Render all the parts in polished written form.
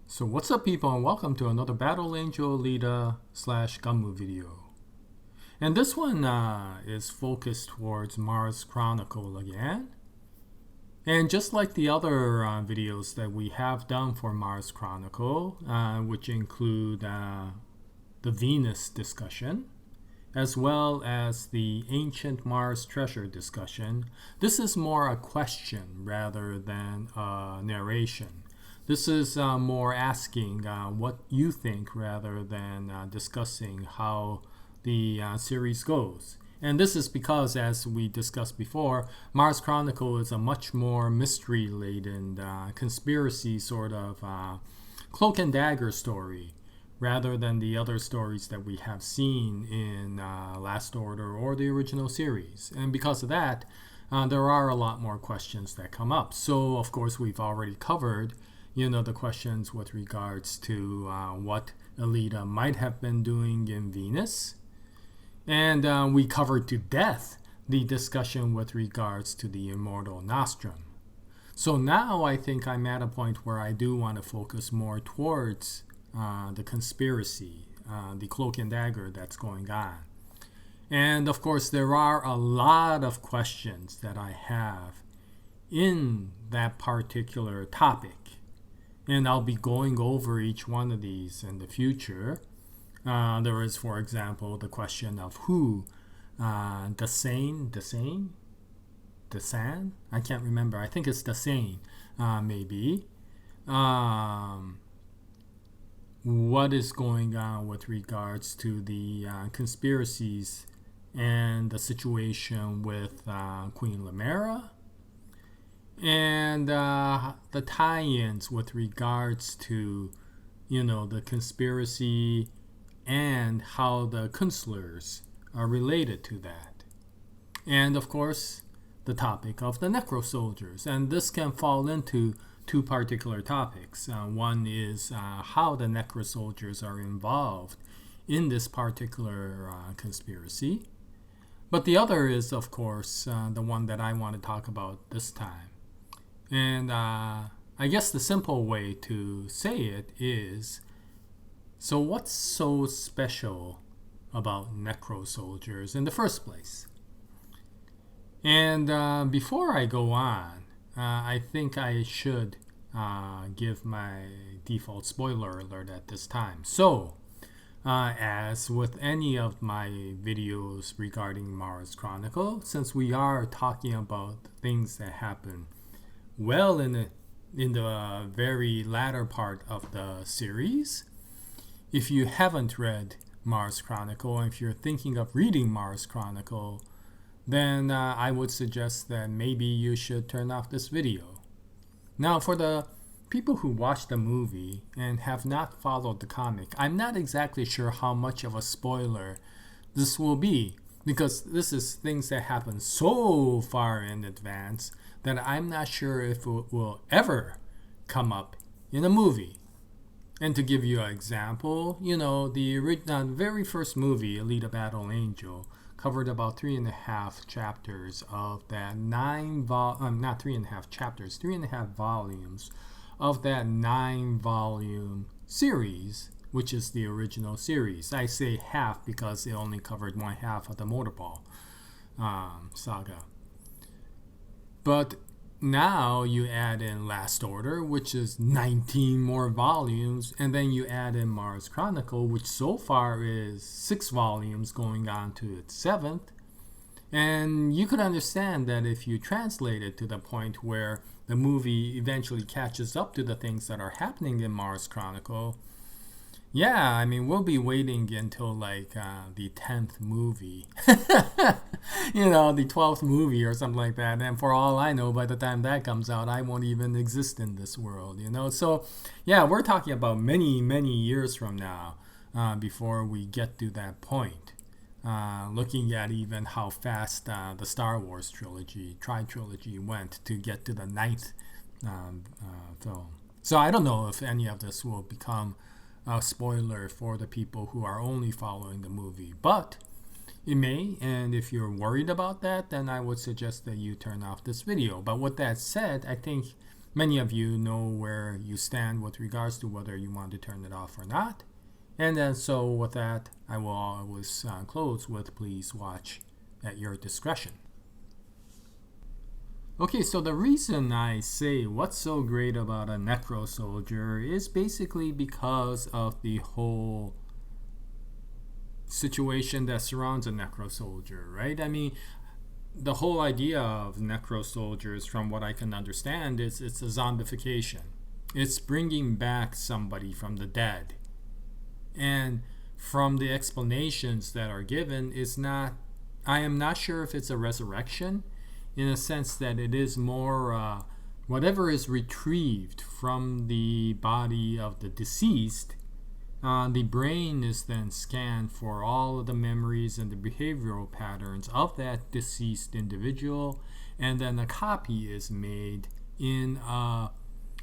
So what's up people and welcome to another Battle Angel Alita / Gummu video. And this one is focused towards Mars Chronicle again. And just like the other videos that we have done for Mars Chronicle, which include the Venus discussion, as well as the Ancient Mars Treasure discussion, this is more a question rather than a narration. This is more asking what you think rather than discussing how the series goes. And this is because, as we discussed before, Mars Chronicle is a much more mystery-laden, conspiracy sort of cloak and dagger story rather than the other stories that we have seen in Last Order or the original series. And because of that, there are a lot more questions that come up. So, of course, we've already covered the questions with regards to what Alita might have been doing in Venus. And we covered to death the discussion with regards to the immortal Nostrum. So now I think I'm at a point where I do want to focus more towards the conspiracy, the cloak and dagger that's going on. And of course, there are a lot of questions that I have in that particular topic. And I'll be going over each one of these in the future. There is, for example, the question of who Dasein? I can't remember. I think it's Dasein, maybe. What is going on with regards to the conspiracies and the situation with Queen Lamera? And the tie-ins with regards to, the conspiracy and how the Kunslers are related to that. And of course, the topic of the Necrosoldiers. And this can fall into two particular topics. One is how the Necrosoldiers are involved in this particular conspiracy. But the other is, of course, the one that I want to talk about this time. And I guess the simple way to say it is, so what's so special about Necrosoldiers in the first place? And before I go on, I think I should give my default spoiler alert at this time. So, as with any of my videos regarding Mars Chronicle, since we are talking about things that happen well in the very latter part of the series, if you haven't read Mars Chronicle, and if you're thinking of reading Mars Chronicle, then I would suggest that maybe you should turn off this video. Now, for the people who watched the movie and have not followed the comic, I'm not exactly sure how much of a spoiler this will be, because this is things that happen so far in advance that I'm not sure if it will ever come up in a movie. And to give you an example, the very first movie, Alita Battle Angel, covered about 3.5 chapters of that 3.5 volumes of that 9-volume series, which is the original series. I say half because it only covered one half of the Motorball saga. But now you add in Last Order, which is 19 more volumes, and then you add in Mars Chronicle, which so far is 6 volumes going on to its 7th. And you could understand that if you translate it to the point where the movie eventually catches up to the things that are happening in Mars Chronicle, we'll be waiting until the 10th movie, the 12th movie or something like that. And for all I know, by the time that comes out, I won't even exist in this world, So, we're talking about many, many years from now before we get to that point. Looking at even how fast the Star Wars tri-trilogy went to get to the 9th film. So I don't know if any of this will become a spoiler for the people who are only following the movie, but it may, and if you're worried about that, then I would suggest that you turn off this video. But with that said, I think Many of you know where you stand with regards to whether you want to turn it off or not. And then so with that, I will always close with please watch at your discretion. Okay, so the reason I say what's so great about a Necrosoldier is basically because of the whole situation that surrounds a Necrosoldier, right? I mean, the whole idea of Necrosoldiers, from what I can understand, is it's a zombification. It's bringing back somebody from the dead. And from the explanations that are given, I am not sure if it's a resurrection, in a sense that it is more whatever is retrieved from the body of the deceased, the brain is then scanned for all of the memories and the behavioral patterns of that deceased individual, and then a copy is made in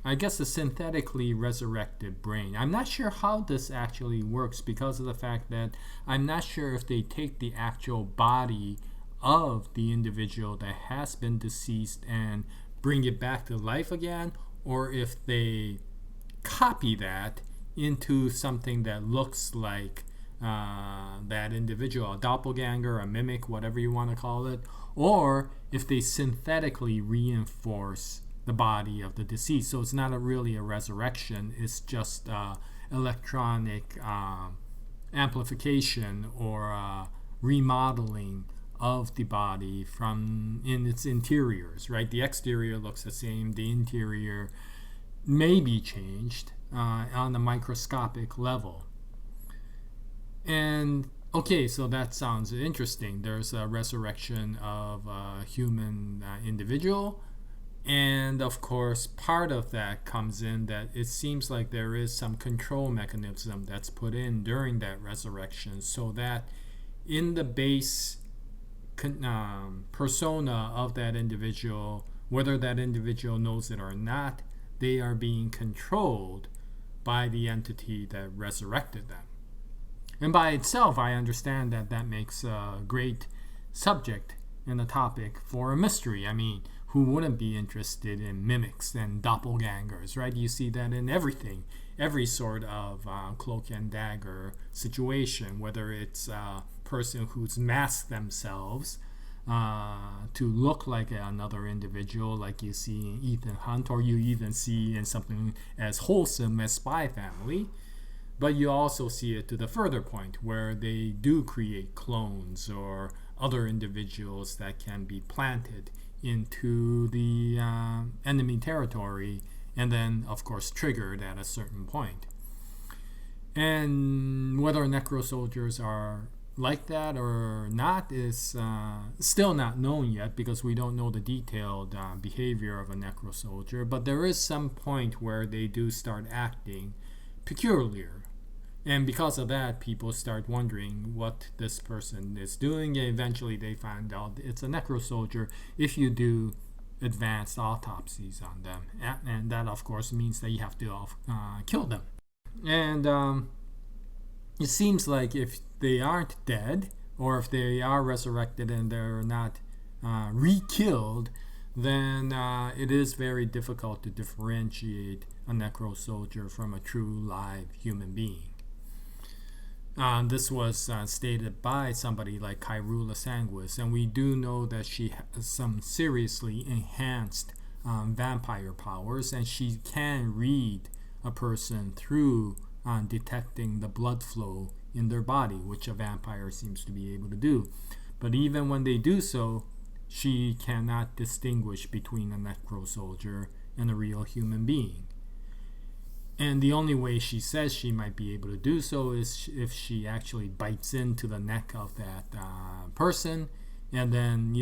I guess a synthetically resurrected brain. I'm not sure how this actually works because of the fact that I'm not sure if they take the actual body of the individual that has been deceased and bring it back to life again, or if they copy that into something that looks like that individual, a doppelganger, a mimic, whatever you want to call it, or if they synthetically reinforce the body of the deceased. So it's not really a resurrection, it's just electronic amplification or remodeling of the body from in its interiors, right? The exterior looks the same, the interior may be changed on a microscopic level. And okay, so that sounds interesting. There's a resurrection of a human individual, and of course part of that comes in that it seems like there is some control mechanism that's put in during that resurrection, so that in the base persona of that individual, whether that individual knows it or not, they are being controlled by the entity that resurrected them. And by itself, I understand that that makes a great subject and a topic for a mystery. I mean, who wouldn't be interested in mimics and doppelgangers, right? You see that in everything, every sort of cloak and dagger situation, whether it's person who's masked themselves to look like another individual, like you see in Ethan Hunt, or you even see in something as wholesome as Spy Family. But you also see it to the further point where they do create clones or other individuals that can be planted into the enemy territory and then of course triggered at a certain point. And whether Necrosoldiers are like that or not is still not known yet, because we don't know the detailed behavior of a Necrosoldier, but there is some point where they do start acting peculiar. And because of that, people start wondering what this person is doing, and eventually they find out it's a Necrosoldier if you do advanced autopsies on them. And that, of course, means that you have to kill them. And it seems like if they aren't dead, or if they are resurrected and they're not re-killed, then it is very difficult to differentiate a Necrosoldier from a true live human being. This was stated by somebody like Kyrula Sanguis, and we do know that she has some seriously enhanced vampire powers, and she can read a person through detecting the blood flow in their body, which a vampire seems to be able to do. But even when they do so, she cannot distinguish between a Necrosoldier and a real human being. And the only way she says she might be able to do so is if she actually bites into the neck of that person and then,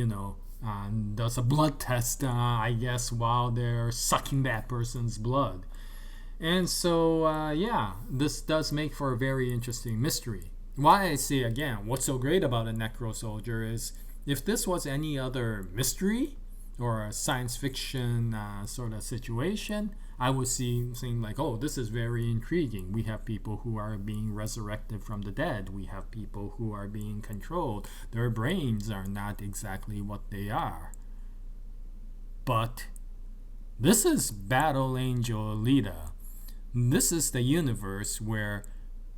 does a blood test, I guess, while they're sucking that person's blood. And so, this does make for a very interesting mystery. Why I say again, what's so great about a Necrosoldier is if this was any other mystery or a science fiction sort of situation, I would seem like, oh, this is very intriguing. We have people who are being resurrected from the dead. We have people who are being controlled. Their brains are not exactly what they are. But This is Battle Angel Alita. This is the universe where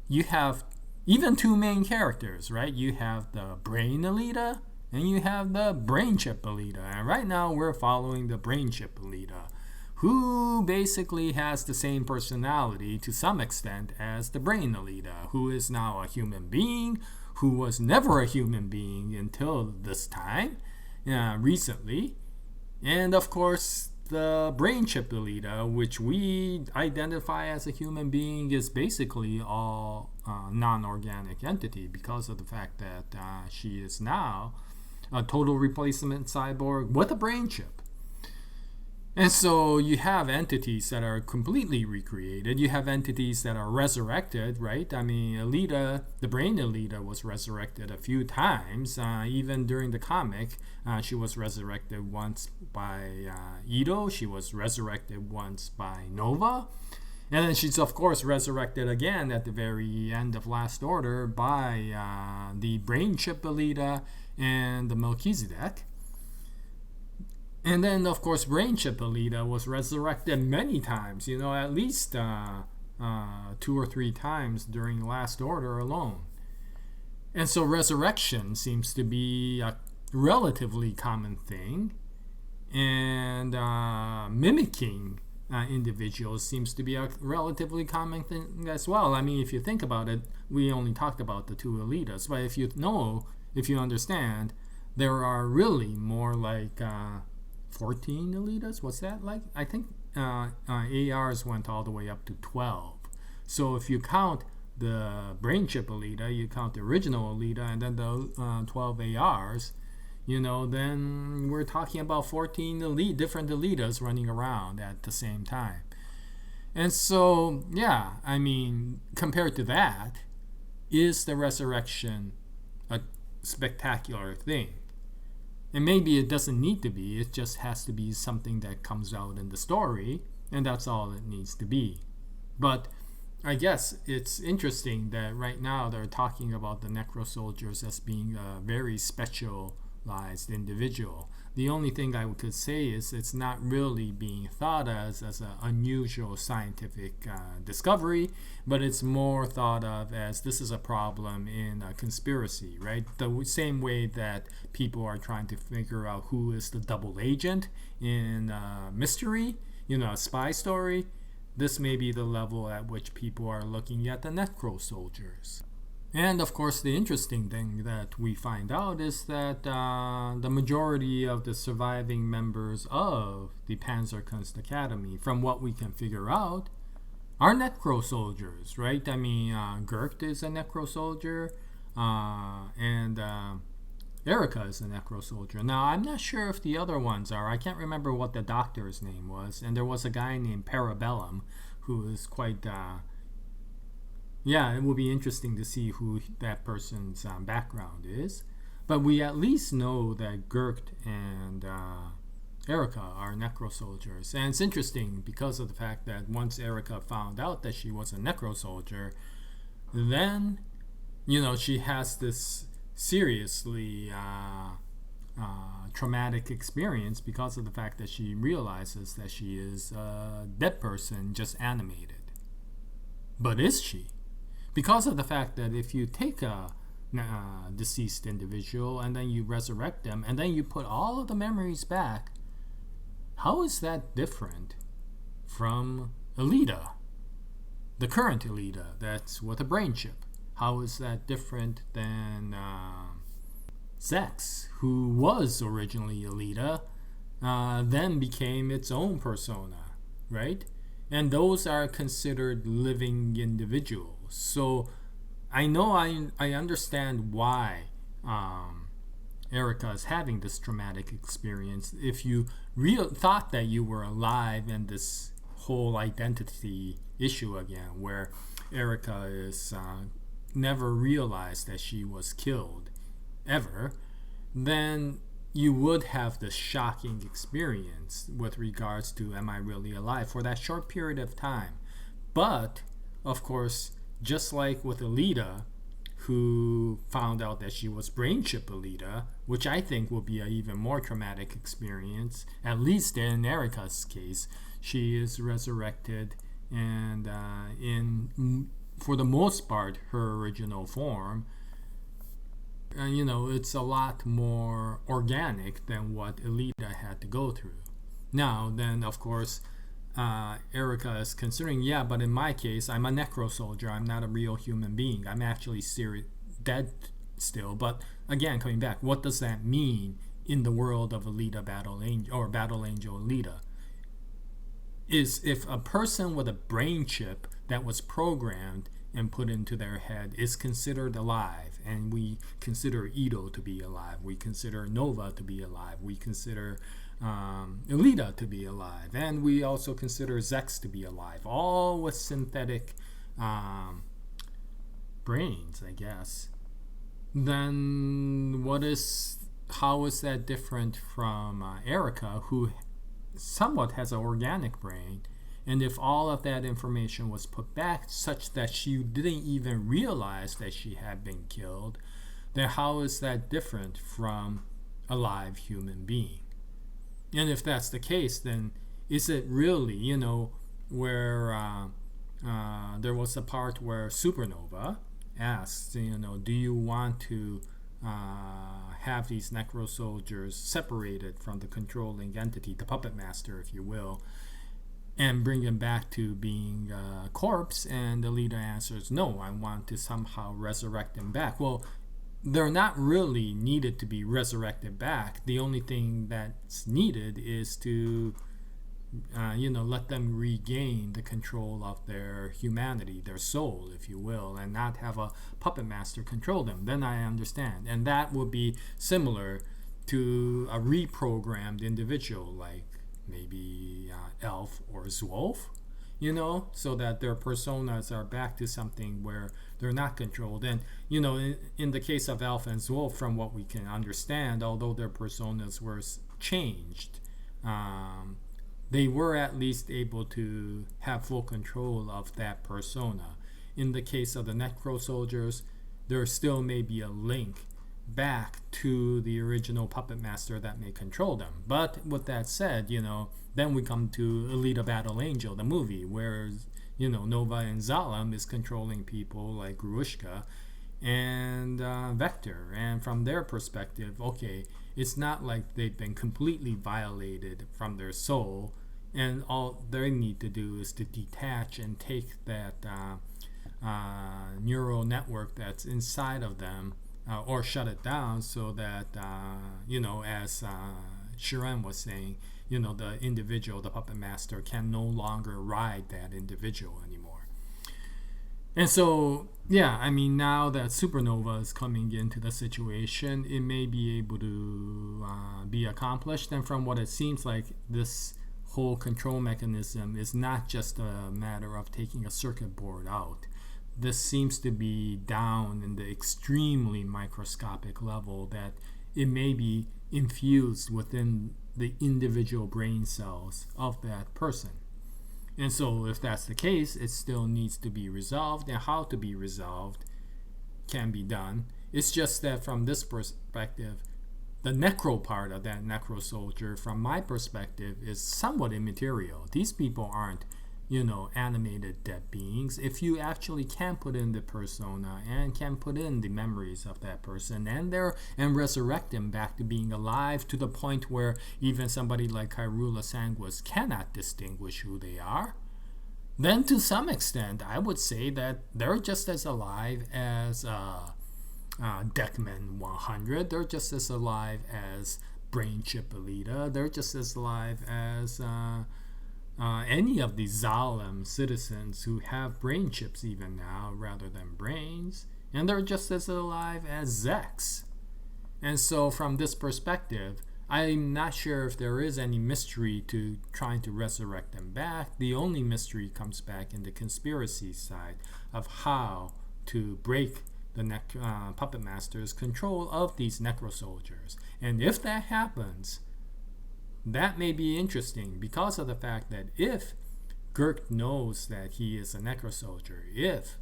you have even two main characters, right? You have the Brain Alita and you have the Brain Chip Alita. And right now we're following the Brain Chip Alita, who basically has the same personality to some extent as the Brain Alita, who is now a human being, who was never a human being until this time, recently. And of course, the Brain Chip Alita, which we identify as a human being, is basically all non-organic entity because of the fact that she is now a total replacement cyborg with a brain chip. And so you have entities that are completely recreated. You have entities that are resurrected, right? I mean, Alita, the Brain Alita, was resurrected a few times. Even during the comic, she was resurrected once by Ito. She was resurrected once by Nova. And then she's, of course, resurrected again at the very end of Last Order by the Brain Chip Alita and the Melchizedek. And then, of course, Brain Chip Alita was resurrected many times, at least 2 or 3 times during Last Order alone. And so resurrection seems to be a relatively common thing. And mimicking individuals seems to be a relatively common thing as well. I mean, if you think about it, we only talked about the 2 Alitas. But if you understand, there are really more like 14 Alitas. What's that like? I think ARs went all the way up to 12. So if you count the Brain Chip Alita, you count the original Alita, and then the 12 ARs, then we're talking about 14 different Alitas running around at the same time. And so, yeah, I mean, compared to that, is the resurrection a spectacular thing? And maybe it doesn't need to be. It just has to be something that comes out in the story, and that's all it needs to be. But I guess it's interesting that right now they're talking about the Necrosoldiers as being a very specialized individual. The only thing I could say is it's not really being thought as an unusual scientific discovery, but it's more thought of as this is a problem in a conspiracy, right? The same way that people are trying to figure out who is the double agent in mystery, a spy story. This may be the level at which people are looking at the Necrosoldiers. And of course, the interesting thing that we find out is that the majority of the surviving members of the Panzerkunst Academy, from what we can figure out, are Necrosoldiers, right? I mean, Gert is a Necrosoldier, and Erica is a Necrosoldier. Now, I'm not sure if the other ones are. I can't remember what the doctor's name was. And there was a guy named Parabellum who is quite... it will be interesting to see who that person's background is. But we at least know that Gert and Erica are Necrosoldiers. And it's interesting because of the fact that once Erica found out that she was a Necrosoldier, then, she has this seriously traumatic experience because of the fact that she realizes that she is a dead person just animated. But is she? Because of the fact that if you take a deceased individual and then you resurrect them and then you put all of the memories back, how is that different from Alita, the current Alita that's with a brain chip? How is that different than Zex, who was originally Alita, then became its own persona, right? And those are considered living individuals. So I know I understand why Erica is having this traumatic experience. If you thought that you were alive in this whole identity issue again, where Erica is never realized that she was killed ever, then you would have this shocking experience with regards to am I really alive for that short period of time. But of course, just like with Alita, who found out that she was brain chip Alita, which I think will be an even more traumatic experience. At least in Erica's case, she is resurrected and in for the most part her original form. And it's a lot more organic than what Alita had to go through. Now, then, of course, Erica is considering, yeah, but in my case, I'm a Necrosoldier. I'm not a real human being. I'm actually dead still. But again, coming back, what does that mean in the world of Alita Battle Angel or Battle Angel Alita? Is if a person with a brain chip that was programmed and put into their head is considered alive, and we consider Ito to be alive, we consider Nova to be alive, we consider Alita to be alive, and we also consider Zex to be alive, all with synthetic brains, I guess. Then how is that different from Erica, who somewhat has an organic brain? And if all of that information was put back such that she didn't even realize that she had been killed, then how is that different from a live human being? And if that's the case, then is it really, where there was a part where Supernova asked, do you want to have these Necrosoldiers separated from the controlling entity, the puppet master, if you will, and bring them back to being a corpse? And the leader answers, no, I want to somehow resurrect them back. Well, they're not really needed to be resurrected back. The only thing that's needed is to let them regain the control of their humanity, their soul, if you will, and not have a puppet master control them. Then I understand. And that would be similar to a reprogrammed individual, like maybe Elf or Zwolf, so that their personas are back to something where they're not controlled. And, in the case of Elf and Zwolf, from what we can understand, although their personas were changed, they were at least able to have full control of that persona. In the case of the Necrosoldiers, there still may be a link back to the original puppet master that may control them. But with that said, then we come to Alita Battle Angel, the movie, where Nova and Zalem is controlling people like Grushka and Vector. And from their perspective, okay, it's not like they've been completely violated from their soul, and all they need to do is to detach and take that neural network that's inside of them, or shut it down, so that as Shiren was saying, the individual, the puppet master, can no longer ride that individual anymore. And so, now that Supernova is coming into the situation, it may be able to be accomplished. And from what it seems like, this whole control mechanism is not just a matter of taking a circuit board out. This seems to be down in the extremely microscopic level, that it may be infused within the individual brain cells of that person. And so if that's the case, it still needs to be resolved, and how to be resolved can be done. It's just that from this perspective, the necro part of that Necrosoldier, from my perspective, is somewhat immaterial. These people aren't animated dead beings. If you actually can put in the persona and can put in the memories of that person and resurrect them back to being alive, to the point where even somebody like Hyrule Sanguis cannot distinguish who they are, then to some extent I would say that they're just as alive as Deckman 100. They're just as alive as Brain Chip Alita. They're just as alive as any of the Zalem citizens who have brain chips even now rather than brains, and they're just as alive as Zex. And so from this perspective, I'm not sure if there is any mystery to trying to resurrect them back. The only mystery comes back in the conspiracy side of how to break the puppet master's control of these Necrosoldiers. And if that happens, that may be interesting, because of the fact that if Gurk knows that he is a Necrosoldier, if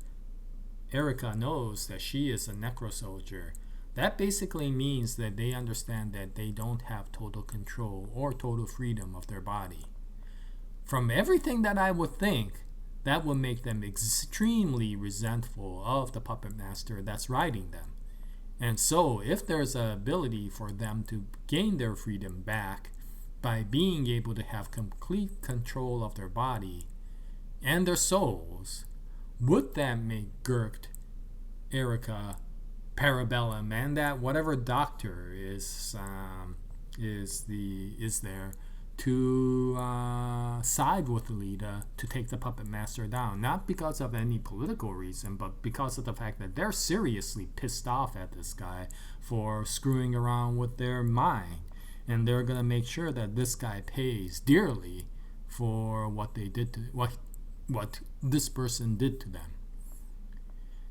Erica knows that she is a Necrosoldier, that basically means that they understand that they don't have total control or total freedom of their body. From everything that I would think, that would make them extremely resentful of the puppet master that's riding them. And so, if there's an ability for them to gain their freedom back by being able to have complete control of their body and their souls, would that make Gert, Erica, Parabellum, and that whatever doctor is there to side with Alita to take the puppet master down, not because of any political reason, but because of the fact that they're seriously pissed off at this guy for screwing around with their mind, and they're gonna make sure that this guy pays dearly for what they did to what this person did to them.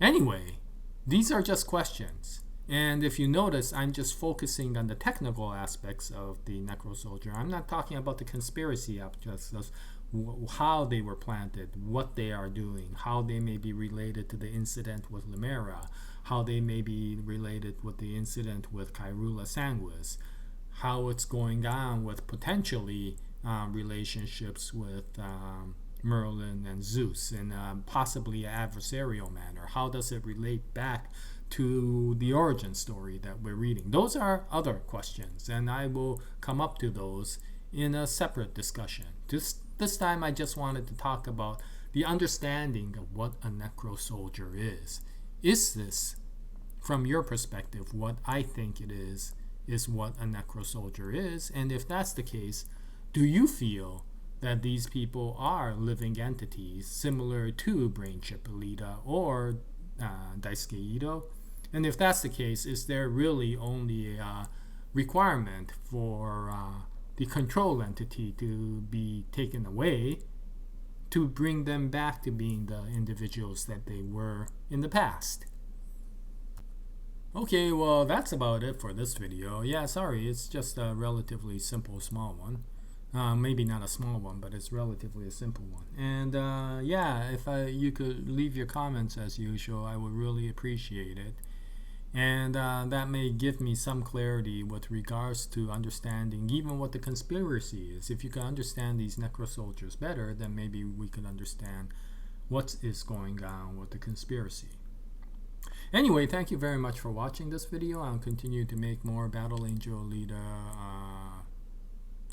Anyway, these are just questions. And if you notice, I'm just focusing on the technical aspects of the Necrosoldier. I'm not talking about the conspiracy aspects, how they were planted, what they are doing, how they may be related to the incident with Limera, how they may be related with the incident with Kyrula Sanguis, how it's going on with potentially relationships with Merlin and Zeus in possibly an adversarial manner. How does it relate back to the origin story that we're reading? Those are other questions, and I will come up to those in a separate discussion. This time I just wanted to talk about the understanding of what a Necrosoldier is. Is this, from your perspective, what I think it is what a Necrosoldier is? And if that's the case, do you feel that these people are living entities similar to Brainchip Alita or Daisuke Ito? And if that's the case, is there really only a requirement for the control entity to be taken away to bring them back to being the individuals that they were in the past? Okay, well, that's about it for this video. Yeah, sorry, it's just a relatively simple, small one. Maybe not a small one, but it's relatively a simple one. And yeah, if you could leave your comments as usual, I would really appreciate it. And that may give me some clarity with regards to understanding even what the conspiracy is. If you can understand these Necrosoldiers better, then maybe we can understand what is going on with the conspiracy. Anyway, thank you very much for watching this video. I'll continue to make more Battle Angel Alita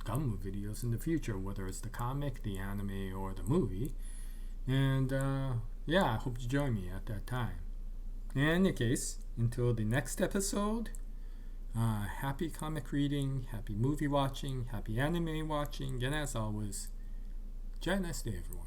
Gunmu videos in the future, whether it's the comic, the anime, or the movie. And yeah, I hope you join me at that time. In any case, until the next episode, happy comic reading, happy movie watching, happy anime watching, and as always, Jaya, nice day, everyone.